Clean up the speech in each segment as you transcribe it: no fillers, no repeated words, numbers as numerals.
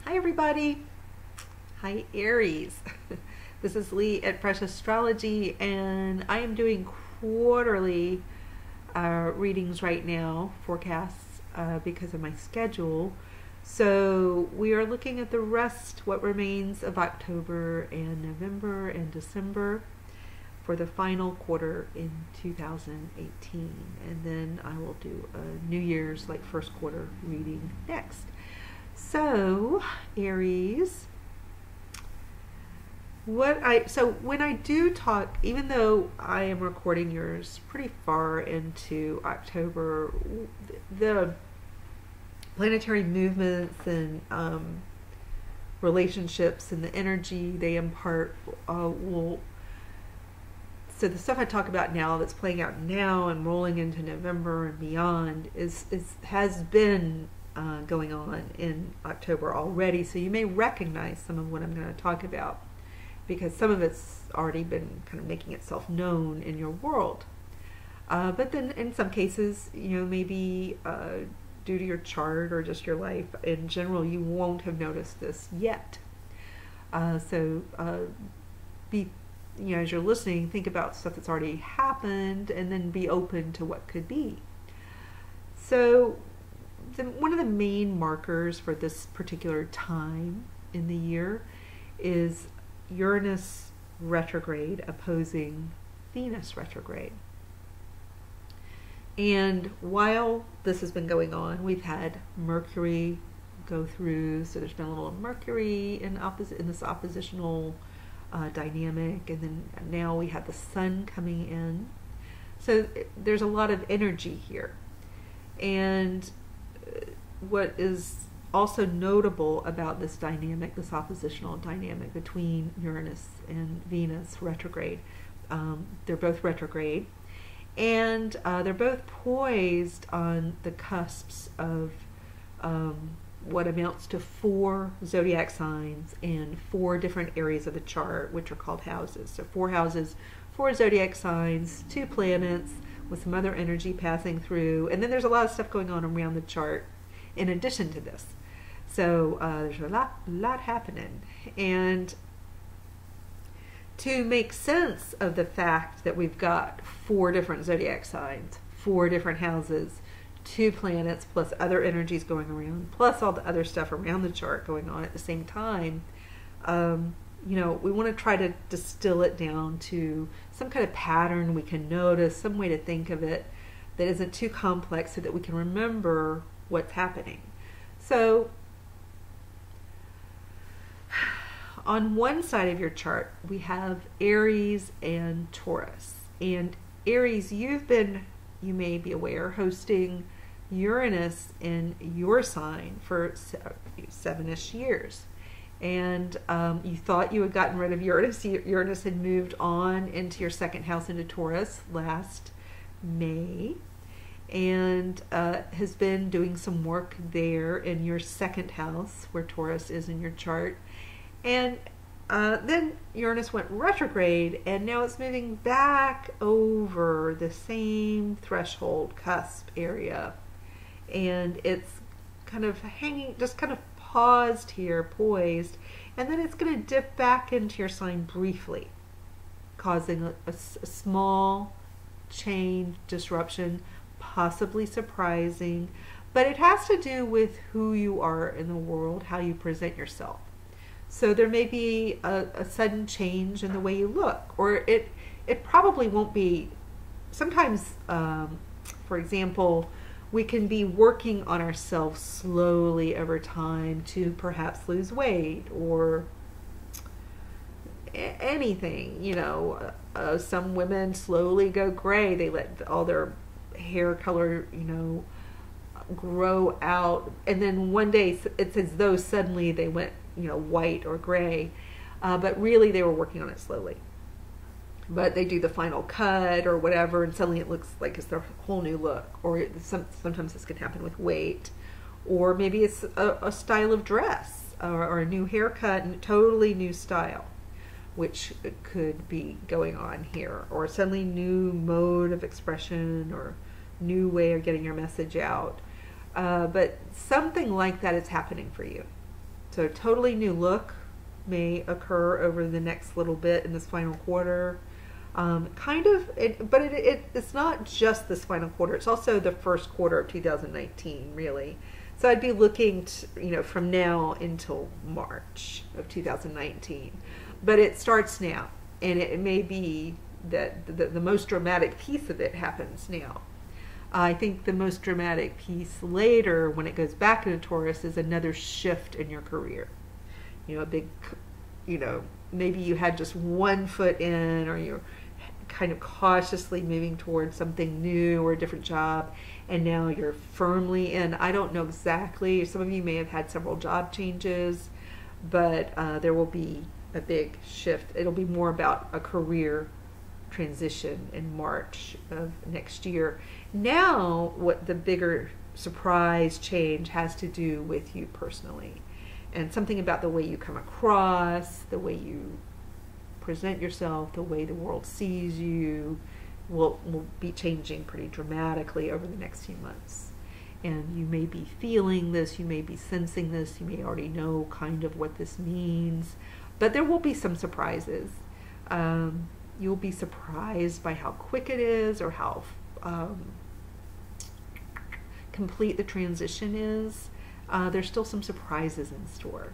Hi everybody. Hi Aries. This is Lee at Fresh Astrology, and I am doing quarterly readings right now, forecasts, because of my schedule. So we are looking at the rest, what remains of October and November and December for the final quarter in 2018. And then I will do a New Year's, like first quarter reading next. So, Aries, when I do talk, even though I am recording yours pretty far into October, the planetary movements and relationships and the energy they impart will. So the stuff I talk about now, that's playing out now and rolling into November and beyond, has been going on in October already. So you may recognize some of what I'm going to talk about, because some of it's already been kind of making itself known in your world. But then in some cases, maybe due to your chart or just your life in general, you won't have noticed this yet. So be, as you're listening, think about stuff that's already happened and then be open to what could be. So one of the main markers for this particular time in the year is Uranus retrograde opposing Venus retrograde. And while this has been going on, we've had Mercury go through, so there's been a little Mercury in this oppositional dynamic, and then now we have the Sun coming in. So there's a lot of energy here. And what is also notable about this dynamic, this oppositional dynamic between Uranus and Venus retrograde, they're both retrograde, and they're both poised on the cusps of what amounts to 4 zodiac signs and 4 different areas of the chart, which are called houses. So 4 houses, 4 zodiac signs, 2 planets with some other energy passing through, and then there's a lot of stuff going on around the chart in addition to this. So there's a lot happening. And to make sense of the fact that we've got 4 different zodiac signs, 4 different houses, 2 planets, plus other energies going around, plus all the other stuff around the chart going on at the same time, we want to try to distill it down to some kind of pattern we can notice, some way to think of it that isn't too complex, so that we can remember what's happening. So on one side of your chart, we have Aries and Taurus. And Aries, you may be aware, hosting Uranus in your sign for 7-ish years. And you thought you had gotten rid of Uranus. Uranus had moved on into your second house, into Taurus, last May, and has been doing some work there in your second house, where Taurus is in your chart. And then Uranus went retrograde, and now it's moving back over the same threshold cusp area. And it's kind of hanging, just kind of paused here, poised, and then it's going to dip back into your sign briefly, causing a small change, disruption, possibly surprising, but it has to do with who you are in the world, how you present yourself. So there may be a sudden change in the way you look, or it probably won't be. Sometimes, for example, we can be working on ourselves slowly over time to perhaps lose weight or anything. Some women slowly go gray. They let all their hair color, grow out, and then one day it's as though suddenly they went, white or gray, but really they were working on it slowly. But they do the final cut or whatever, and suddenly it looks like it's their whole new look. Or sometimes this can happen with weight, or maybe it's a style of dress, or a new haircut and totally new style, which could be going on here, or suddenly new mode of expression or new way of getting your message out. But something like that is happening for you. So a totally new look may occur over the next little bit in this final quarter. It's not just this final quarter. It's also the first quarter of 2019, really. So I'd be looking to, from now until March of 2019. But it starts now, and it may be that the most dramatic piece of it happens now. I think the most dramatic piece later, when it goes back into Taurus, is another shift in your career. A big, maybe you had just one foot in, or you're kind of cautiously moving towards something new or a different job, and now you're firmly in. I don't know exactly. Some of you may have had several job changes, but there will be a big shift. It'll be more about a career transition in March of next year. Now, what the bigger surprise change has to do with you personally, and something about the way you come across, the way you present yourself, the way the world sees you will be changing pretty dramatically over the next few months. And you may be feeling this, you may be sensing this, you may already know kind of what this means, but there will be some surprises. You'll be surprised by how quick it is, or how complete the transition is. There's still some surprises in store.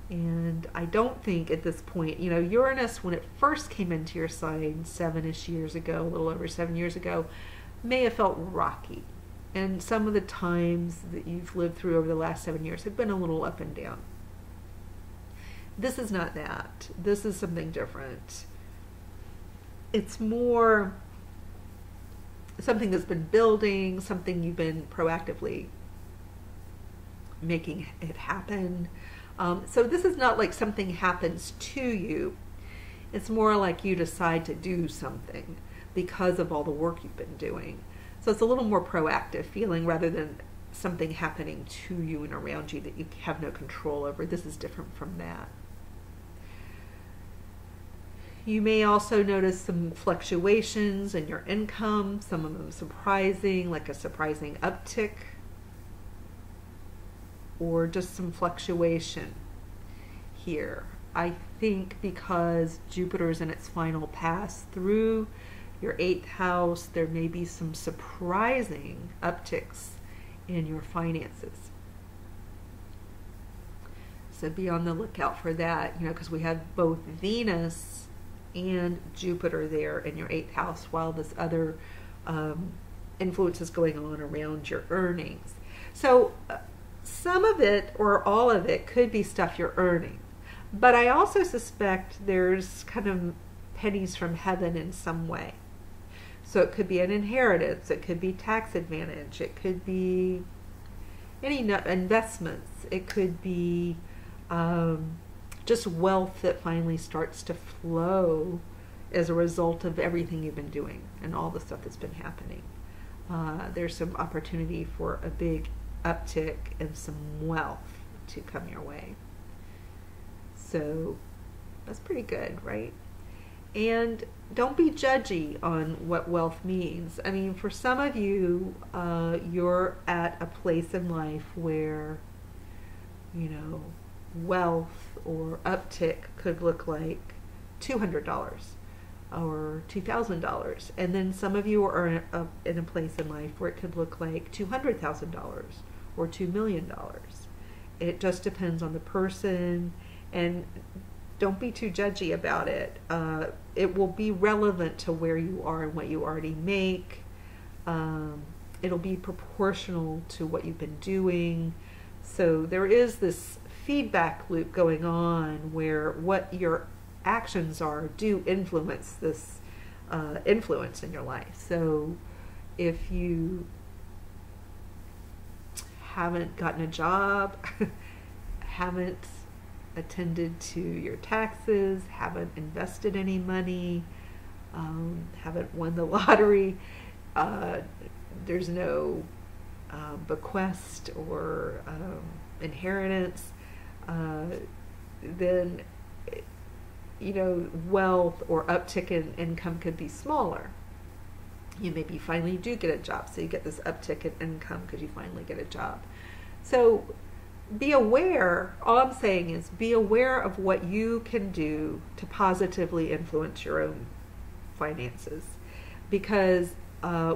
And I don't think at this point, Uranus, when it first came into your sign 7-ish years ago, a little over 7 years ago, may have felt rocky. And some of the times that you've lived through over the last 7 years have been a little up and down. This is not that. This is something different. It's more something that's been building, something you've been proactively making it happen. So this is not like something happens to you. It's more like you decide to do something because of all the work you've been doing. So it's a little more proactive feeling rather than something happening to you and around you that you have no control over. This is different from that. You may also notice some fluctuations in your income, some of them surprising, like a surprising uptick, or just some fluctuation here. I think because Jupiter is in its final pass through your 8th house, there may be some surprising upticks in your finances. So be on the lookout for that, because we have both Venus and Jupiter there in your 8th house, while this other influence is going on around your earnings. So some of it or all of it could be stuff you're earning, but I also suspect there's kind of pennies from heaven in some way. So it could be an inheritance, it could be tax advantage, it could be any investments, it could be just wealth that finally starts to flow as a result of everything you've been doing and all the stuff that's been happening. There's some opportunity for a big uptick and some wealth to come your way. So that's pretty good, right? And don't be judgy on what wealth means. I mean, for some of you, you're at a place in life where, wealth or uptick could look like $200 or $2,000. And then some of you are in a place in life where it could look like $200,000 or $2 million. It just depends on the person, and don't be too judgy about it. It will be relevant to where you are and what you already make. It'll be proportional to what you've been doing. So there is this feedback loop going on where what your actions are do influence this influence in your life. So if you haven't gotten a job, haven't attended to your taxes, haven't invested any money, haven't won the lottery, there's no bequest or inheritance, then wealth or uptick in income could be smaller. You maybe finally do get a job, so you get this uptick in income because you finally get a job. So be aware, all I'm saying is be aware of what you can do to positively influence your own finances. Because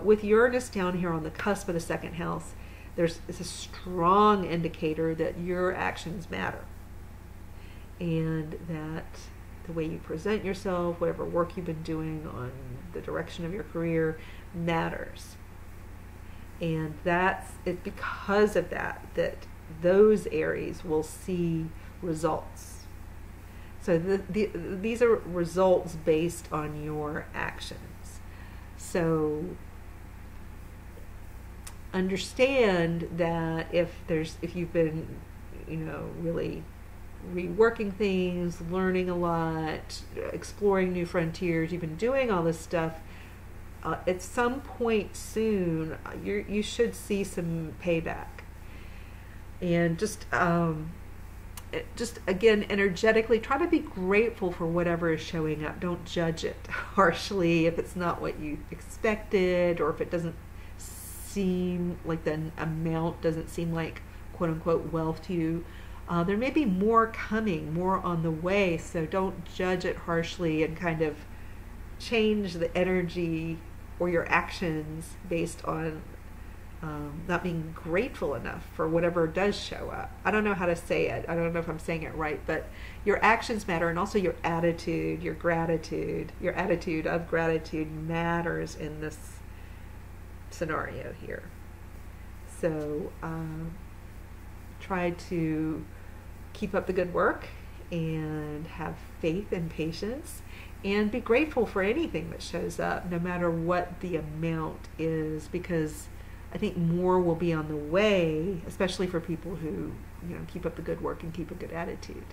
with Uranus down here on the cusp of the second house, it's a strong indicator that your actions matter. And that the way you present yourself, whatever work you've been doing on the direction of your career matters. And it's because of that those Aries will see results. So these are results based on your actions. So understand that if you've been, really reworking things, learning a lot, exploring new frontiers, you've been doing all this stuff, at some point soon, you should see some payback. And just again, energetically, try to be grateful for whatever is showing up. Don't judge it harshly if it's not what you expected, or if it doesn't seem like the amount doesn't seem like quote unquote wealth to you. There may be more coming, more on the way, so don't judge it harshly and kind of change the energy or your actions based on not being grateful enough for whatever does show up. I don't know how to say it. I don't know if I'm saying it right, but your actions matter, and also your attitude, your gratitude, your attitude of gratitude matters in this scenario here. So try to keep up the good work and have faith and patience, and be grateful for anything that shows up, no matter what the amount is, because I think more will be on the way, especially for people who keep up the good work and keep a good attitude.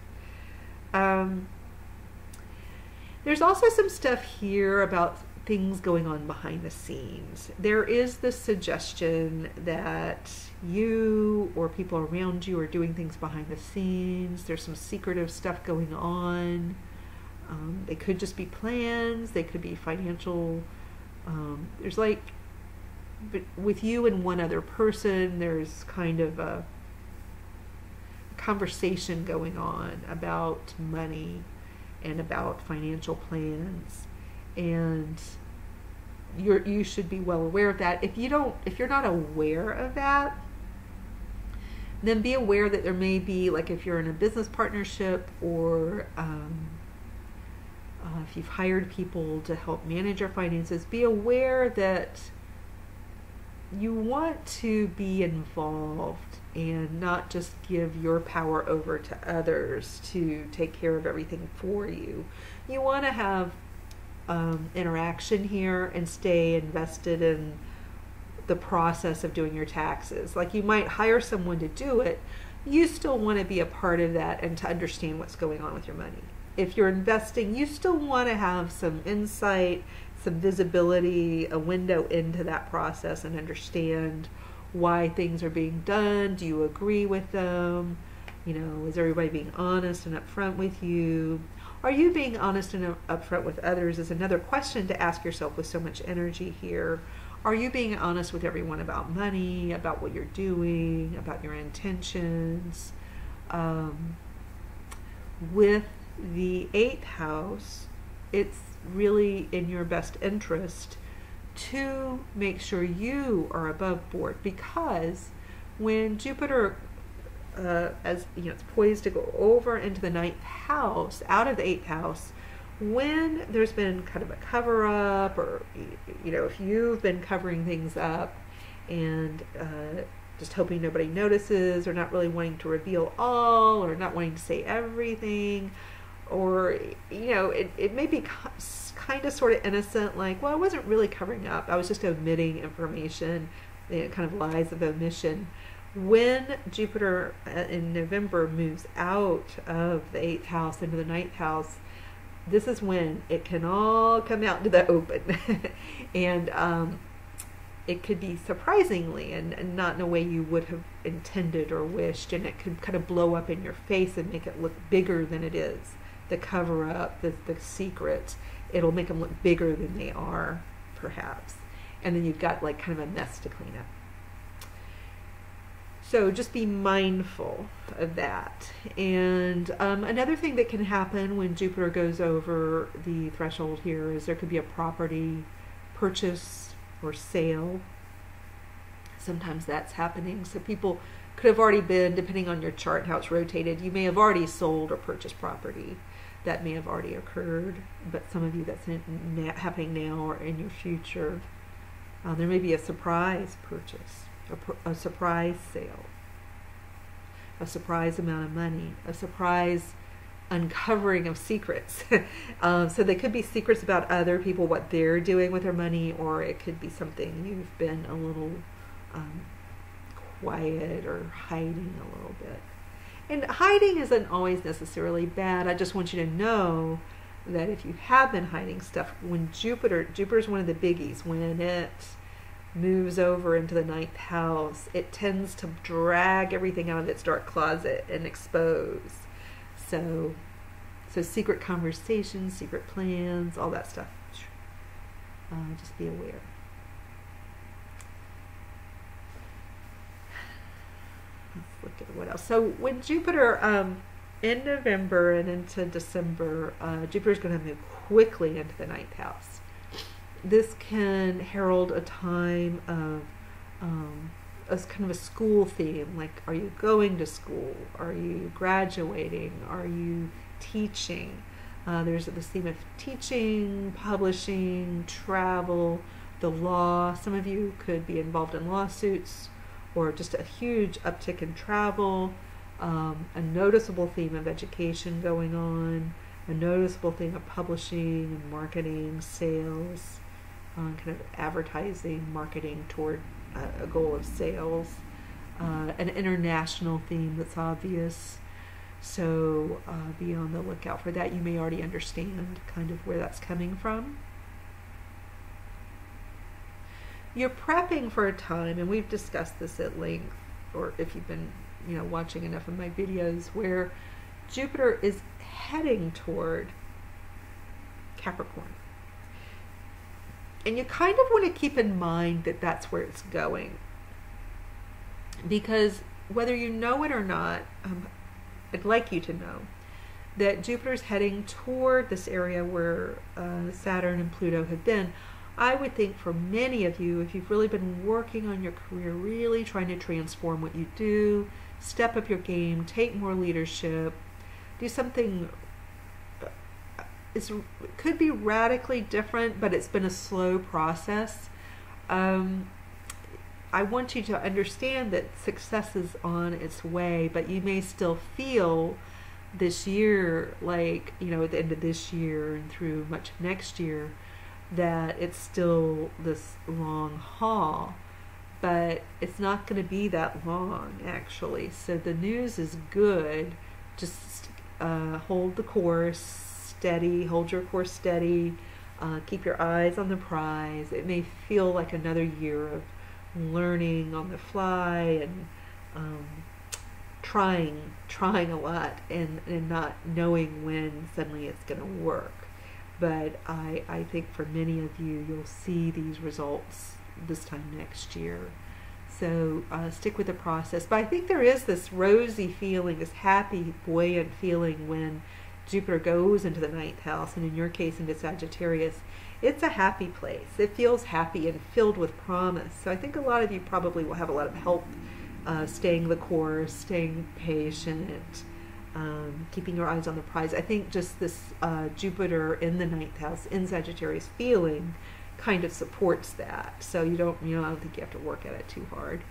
There's also some stuff here about things going on behind the scenes. There is this suggestion that you or people around you are doing things behind the scenes. There's some secretive stuff going on. They could just be plans. They could be financial. There's but with you and one other person, there's kind of a conversation going on about money and about financial plans, and you should be well aware of that. If you're not aware of that, then be aware that there may be, like if you're in a business partnership, or if you've hired people to help manage your finances, be aware that you want to be involved and not just give your power over to others to take care of everything for you. You want to have interaction here and stay invested in the process of doing your taxes. Like, you might hire someone to do it, you still want to be a part of that and to understand what's going on with your money. If you're investing, you still want to have some insight, some visibility, a window into that process, and understand why things are being done. Do you agree with them? Is everybody being honest and upfront with you? Are you being honest and upfront with others is another question to ask yourself with so much energy here. Are you being honest with everyone about money, about what you're doing, about your intentions? With the 8th house, it's really in your best interest to make sure you are above board, because when Jupiter, it's poised to go over into the 9th house, out of the 8th house, when there's been kind of a cover up, or if you've been covering things up and just hoping nobody notices, or not really wanting to reveal all, or not wanting to say everything, or it may be kind of sort of innocent, like, well, I wasn't really covering up, I was just omitting information, kind of lies of omission. When Jupiter in November moves out of the 8th house into the 9th house, this is when it can all come out into the open. And it could be surprisingly and not in a way you would have intended or wished, and it could kind of blow up in your face and make it look bigger than it is. The cover up, the secret, it'll make them look bigger than they are, perhaps. And then you've got like kind of a mess to clean up. So just be mindful of that. And another thing that can happen when Jupiter goes over the threshold here is there could be a property purchase or sale. Sometimes that's happening. So people could have already been, depending on your chart and how it's rotated, you may have already sold or purchased property. That may have already occurred, but some of you that's happening now or in your future. There may be a surprise purchase, a surprise sale, a surprise amount of money, a surprise uncovering of secrets. So they could be secrets about other people, what they're doing with their money, or it could be something you've been a little quiet or hiding a little bit. And hiding isn't always necessarily bad. I just want you to know that if you have been hiding stuff, when Jupiter's one of the biggies, when it moves over into the 9th house, it tends to drag everything out of its dark closet and expose. So secret conversations, secret plans, all that stuff. Just be aware. Let's look at what else. So when Jupiter, in November and into December, Jupiter's going to move quickly into the 9th house. This can herald a time of as kind of a school theme, like are you going to school? Are you graduating? Are you teaching? There's this theme of teaching, publishing, travel, the law. Some of you could be involved in lawsuits or just a huge uptick in travel, a noticeable theme of education going on, a noticeable theme of publishing and marketing, sales, kind of advertising, marketing toward a goal of sales, an international theme that's obvious. So be on the lookout for that. You may already understand kind of where that's coming from. You're prepping for a time, and we've discussed this at length, or if you've been watching enough of my videos, where Jupiter is heading toward Capricorn. And you kind of want to keep in mind that that's where it's going. Because whether you know it or not, I'd like you to know that Jupiter's heading toward this area where Saturn and Pluto have been. I would think for many of you, if you've really been working on your career, really trying to transform what you do, step up your game, take more leadership, do something, it could be radically different, but it's been a slow process. I want you to understand that success is on its way, but you may still feel this year, like, at the end of this year and through much of next year, that it's still this long haul, but it's not going to be that long, actually. So the news is good. Just hold the course steady, hold your course steady, keep your eyes on the prize. It may feel like another year of learning on the fly and trying a lot and not knowing when suddenly it's going to work. But I think for many of you, you'll see these results this time next year. So stick with the process. But I think there is this rosy feeling, this happy, buoyant feeling when Jupiter goes into the 9th house, and in your case into Sagittarius. It's a happy place. It feels happy and filled with promise. So I think a lot of you probably will have a lot of help staying the course, staying patient, keeping your eyes on the prize. I think just this Jupiter in the 9th house in Sagittarius feeling kind of supports that. So I don't think you have to work at it too hard.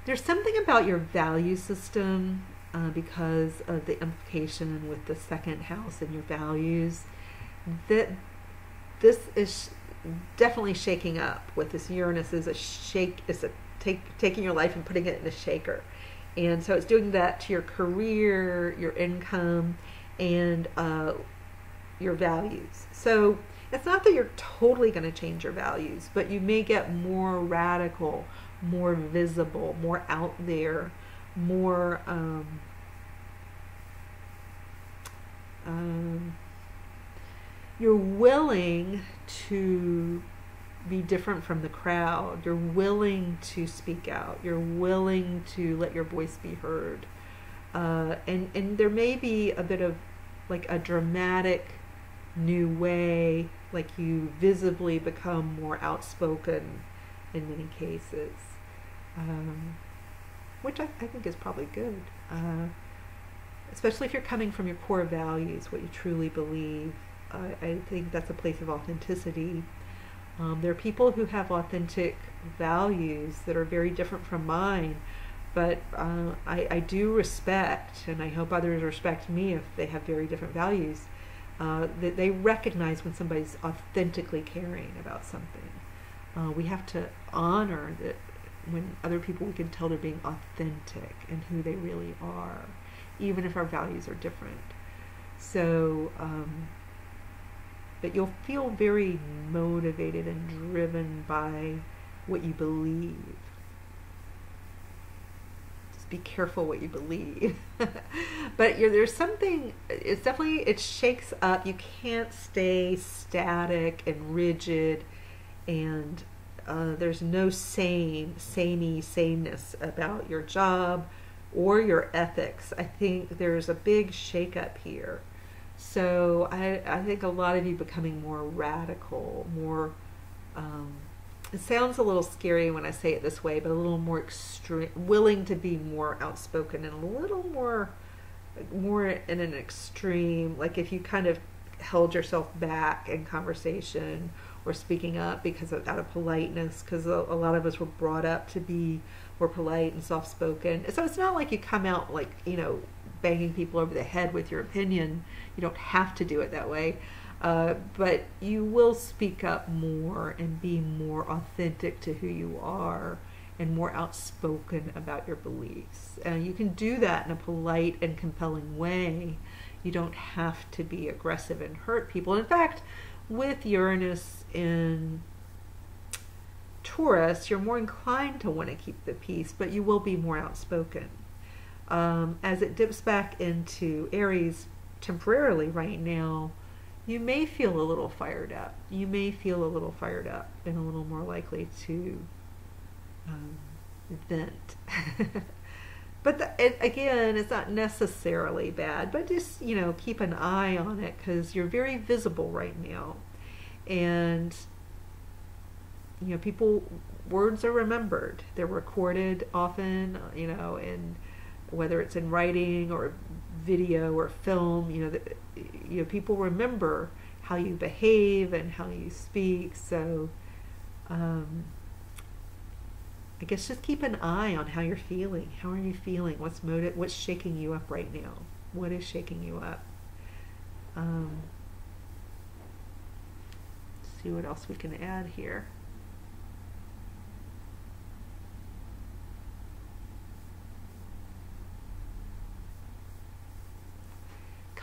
There's something about your value system because of the implication with the 2nd house and your values that this is definitely shaking up. With this Uranus is taking your life and putting it in a shaker. And so it's doing that to your career, your income, and your values. So it's not that you're totally going to change your values, but you may get more radical, more visible, more out there, more you're willing to be different from the crowd. You're willing to speak out. You're willing to let your voice be heard. And there may be a bit of like a dramatic new way, like you visibly become more outspoken in many cases, which I think is probably good, especially if you're coming from your core values, what you truly believe. I think that's a place of authenticity. There are people who have authentic values that are very different from mine, but I do respect, and I hope others respect me if they have very different values, that they recognize when somebody's authentically caring about something. We have to honor that when other people, we can tell they're being authentic and who they really are, even if our values are different. So, but you'll feel very motivated and driven by what you believe. Just be careful what you believe. But there's something, it's definitely, it shakes up. You can't stay static and rigid, and there's no sameness about your job or your ethics. I think there's a big shakeup here. So I think a lot of you becoming more radical, more, it sounds a little scary when I say it this way, but a little more extreme, willing to be more outspoken and a little more in an extreme, like if you kind of held yourself back in conversation or speaking up because out of politeness, because a lot of us were brought up to be more polite and soft-spoken. So it's not like you come out like, banging people over the head with your opinion. You don't have to do it that way. But you will speak up more and be more authentic to who you are and more outspoken about your beliefs. You can do that in a polite and compelling way. You don't have to be aggressive and hurt people. In fact, with Uranus in Taurus, you're more inclined to want to keep the peace, but you will be more outspoken. As it dips back into Aries temporarily right now, you may feel a little fired up. You may feel a little fired up and a little more likely to vent. But again, it's not necessarily bad, but just, keep an eye on it, because you're very visible right now. And, words are remembered. They're recorded often, and whether it's in writing or video or film, people remember how you behave and how you speak. So I guess just keep an eye on how you're feeling. How are you feeling? What's shaking you up right now? What is shaking you up? See what else we can add here.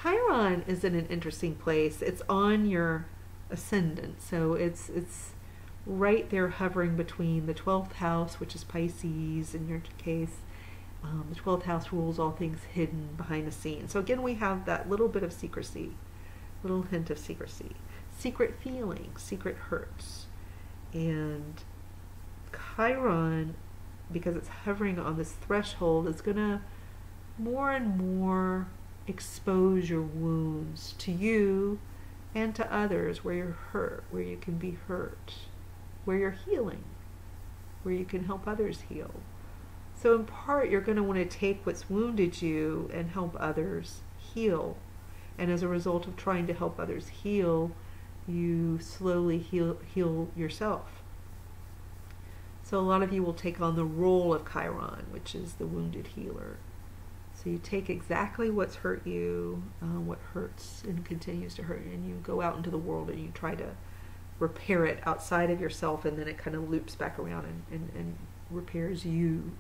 Chiron is in an interesting place. It's on your ascendant, so it's right there hovering between the 12th house, which is Pisces in your case. The 12th house rules all things hidden behind the scenes. So again, we have that little bit of secrecy, little hint of secrecy, secret feelings, secret hurts. And Chiron, because it's hovering on this threshold, is going to more and more expose your wounds to you and to others, where you're hurt, where you can be hurt, where you're healing, where you can help others heal. So in part, you're going to want to take what's wounded you and help others heal. And as a result of trying to help others heal, you slowly heal yourself. So a lot of you will take on the role of Chiron, which is the wounded healer. So you take exactly what's hurt you, what hurts and continues to hurt you, and you go out into the world and you try to repair it outside of yourself, and then it kind of loops back around and repairs you.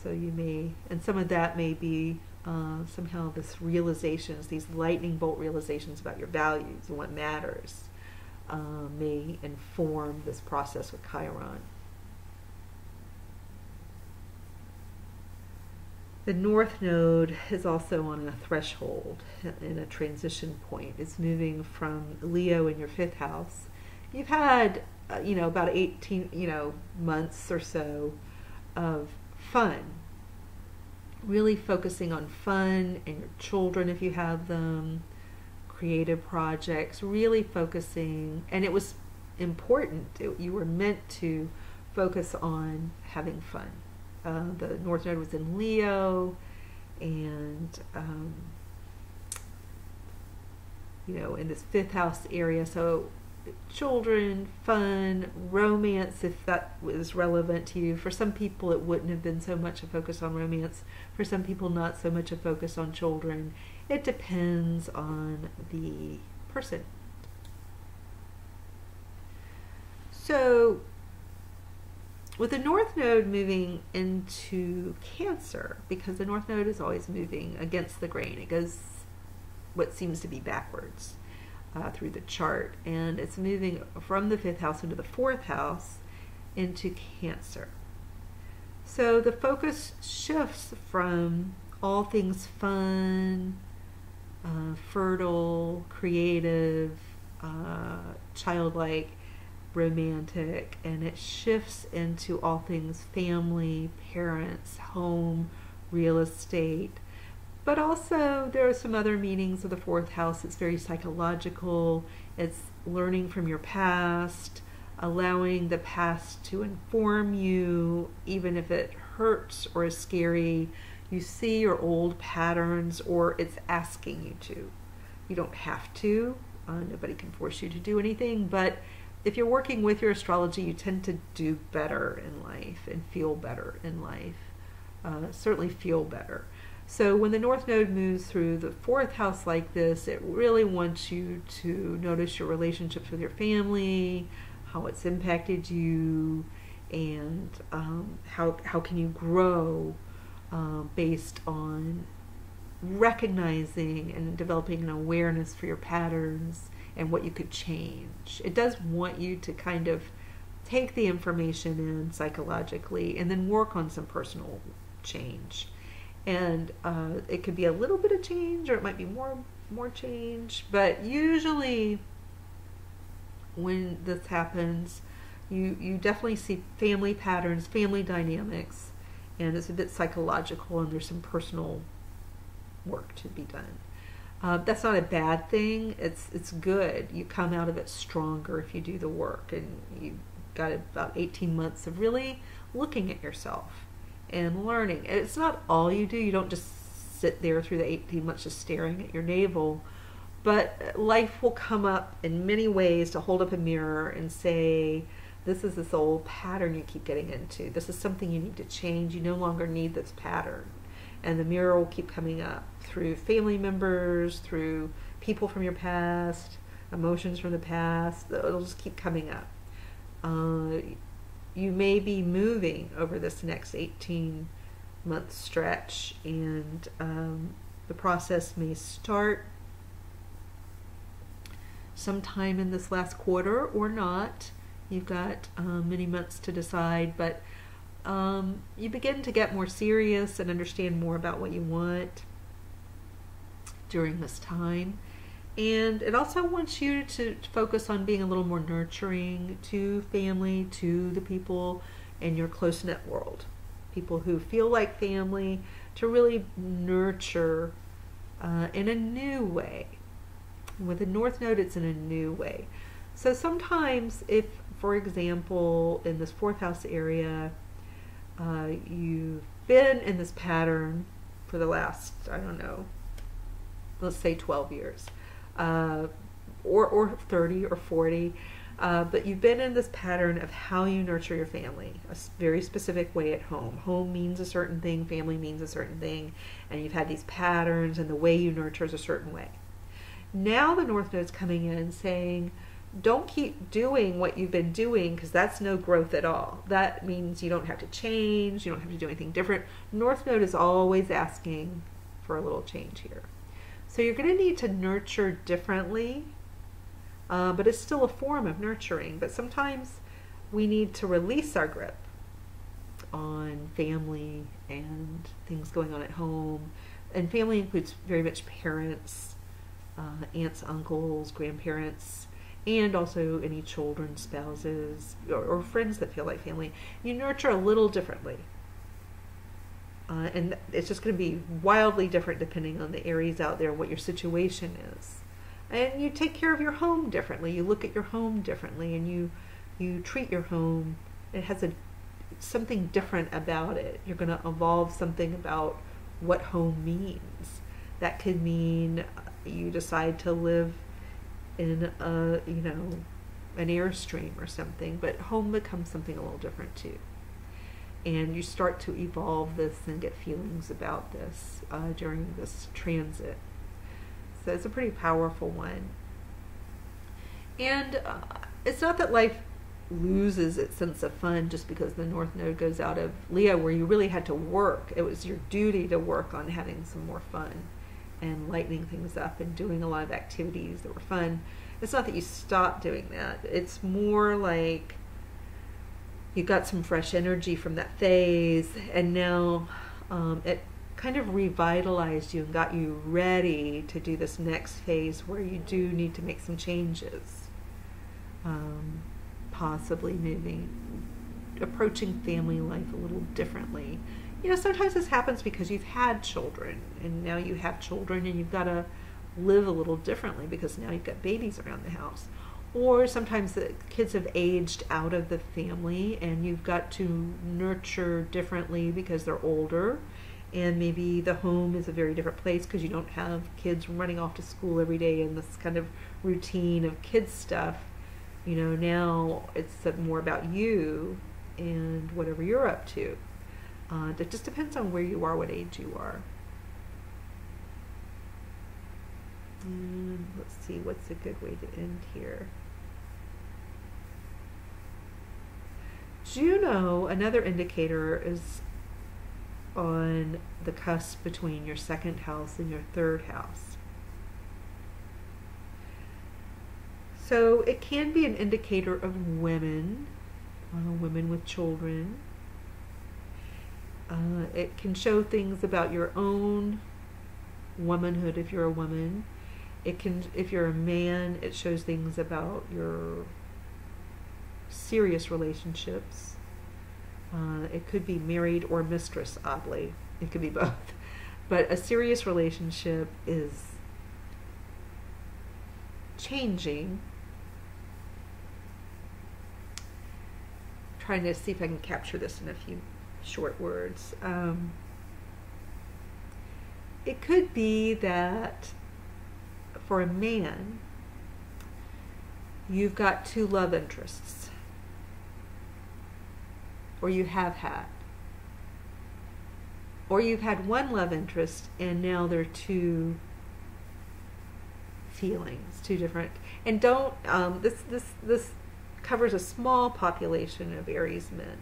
So you may, and some of that may be somehow this realizations, these lightning bolt realizations about your values and what matters, may inform this process with Chiron. The North Node is also on a threshold, in a transition point. It's moving from Leo in your 5th house you've had, about 18, months or so of fun. Really focusing on fun and your children if you have them, creative projects, really focusing, and it was important. You were meant to focus on having fun. The North Node was in Leo, and in this fifth house area, so children, fun, romance, if that was relevant to you. For some people it wouldn't have been so much a focus on romance. For some people not so much a focus on children. It depends on the person. So with the North Node moving into Cancer, because the North Node is always moving against the grain, it goes what seems to be backwards through the chart, and it's moving from the fifth house into the fourth house into Cancer. So the focus shifts from all things fun, fertile, creative, childlike, romantic, and it shifts into all things family, parents, home, real estate. But also there are some other meanings of the fourth house. It's very psychological. It's learning from your past, allowing the past to inform you, even if it hurts or is scary. You see your old patterns, or it's asking you to. You don't have to. Nobody can force you to do anything, but if you're working with your astrology, you tend to do better in life and feel better in life. Certainly feel better. So when the North Node moves through the fourth house like this, it really wants you to notice your relationships with your family, how it's impacted you, and how can you grow based on recognizing and developing an awareness for your patterns and what you could change. It does want you to kind of take the information in psychologically and then work on some personal change. And it could be a little bit of change, or it might be more change. But usually when this happens, you definitely see family patterns, family dynamics, and it's a bit psychological, and there's some personal work to be done. That's not a bad thing. It's good. You come out of it stronger if you do the work, and you've got about 18 months of really looking at yourself and learning. And it's not all you do. You don't just sit there through the 18 months just staring at your navel, but life will come up in many ways to hold up a mirror and say, this old pattern you keep getting into. This is something you need to change. You no longer need this pattern. And the mirror will keep coming up through family members, through people from your past, emotions from the past. It'll just keep coming up. You may be moving over this next 18-month stretch, and the process may start sometime in this last quarter or not. You've got many months to decide, but you begin to get more serious and understand more about what you want during this time. And it also wants you to focus on being a little more nurturing to family, to the people in your close-knit world. People who feel like family, to really nurture in a new way. With the North Node, it's in a new way. So sometimes if, for example, in this fourth house area, you've been in this pattern for the last, I don't know, let's say 12 years. Or 30 or 40, but you've been in this pattern of how you nurture your family, a very specific way at home. Home means a certain thing, family means a certain thing, and you've had these patterns, and the way you nurture is a certain way. Now the North Node's coming in saying, don't keep doing what you've been doing, because that's no growth at all. That means you don't have to change, you don't have to do anything different. North Node is always asking for a little change here. So you're going to need to nurture differently, but it's still a form of nurturing. But sometimes we need to release our grip on family and things going on at home. And family includes very much parents, aunts, uncles, grandparents. and also any children, spouses, or friends that feel like family. You nurture a little differently. And it's just going to be wildly different depending on the Aries out there, what your situation is. And you take care of your home differently. You look at your home differently, and you treat your home. It has something different about it. You're going to evolve something about what home means. That could mean you decide to live in an Airstream or something, but home becomes something a little different too. And you start to evolve this and get feelings about this during this transit. So it's a pretty powerful one. And it's not that life loses its sense of fun just because the North Node goes out of Leo, where you really had to work. It was your duty to work on having some more fun and lightening things up and doing a lot of activities that were fun. It's not that you stopped doing that. It's more like you got some fresh energy from that phase, and now it kind of revitalized you and got you ready to do this next phase where you do need to make some changes. Possibly approaching family life a little differently. Sometimes this happens because you've had children, and now you have children and you've got to live a little differently because now you've got babies around the house. Or sometimes the kids have aged out of the family and you've got to nurture differently because they're older, and maybe the home is a very different place because you don't have kids running off to school every day and this kind of routine of kids stuff. Now it's more about you and whatever you're up to. It just depends on where you are, what age you are. Let's see, what's a good way to end here? Juno, another indicator, is on the cusp between your second house and your third house. So it can be an indicator of women with children. It can show things about your own womanhood if you're a woman. It can, if you're a man, it shows things about your serious relationships. It could be married or mistress, oddly. It could be both. But a serious relationship is changing. I'm trying to see if I can capture this in a few short words. It could be that for a man, you've got two love interests, or you have had, or you've had one love interest and now there are two feelings, two different. And don't this covers a small population of Aries men.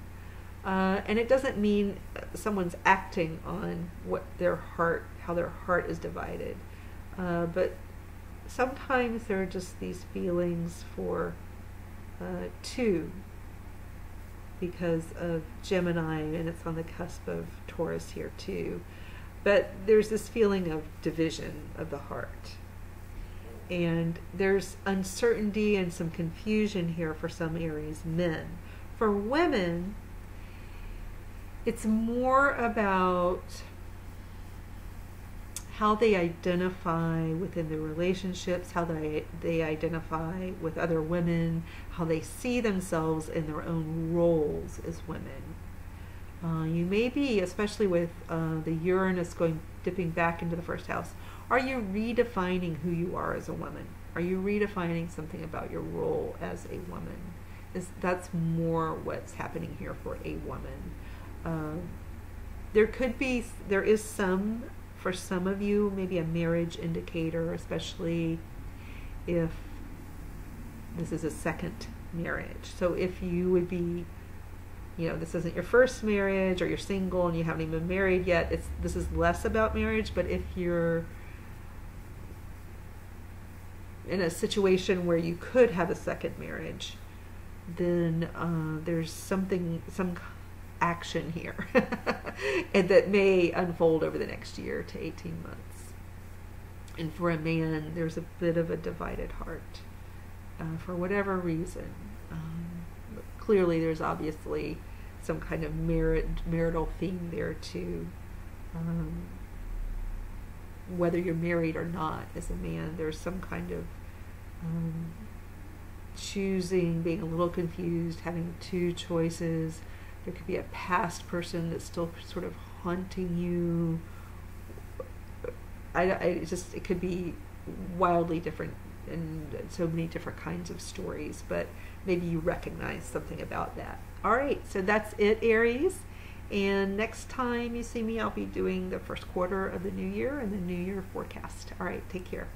And it doesn't mean someone's acting on how their heart is divided. But sometimes there are just these feelings for two because of Gemini, and it's on the cusp of Taurus here too. But there's this feeling of division of the heart. And there's uncertainty and some confusion here for some Aries men. For women, it's more about how they identify within their relationships, how they identify with other women, how they see themselves in their own roles as women. You may be, especially with the Uranus dipping back into the first house, are you redefining who you are as a woman? Are you redefining something about your role as a woman? That's more what's happening here for a woman. There is some, for some of you, maybe a marriage indicator, especially if this is a second marriage. So if you would be, this isn't your first marriage, or you're single and you haven't even been married yet, this is less about marriage. But if you're in a situation where you could have a second marriage, then there's some action here and that may unfold over the next year to 18 months. And for a man, there's a bit of a divided heart. for whatever reason. Clearly, there's obviously some kind of marital theme there too. Whether you're married or not as a man, there's some kind of choosing, being a little confused, having two choices. There could be a past person that's still sort of haunting you. It could be wildly different and so many different kinds of stories, but maybe you recognize something about that. All right, so that's it, Aries. And next time you see me, I'll be doing the first quarter of the new year and the new year forecast. All right, take care.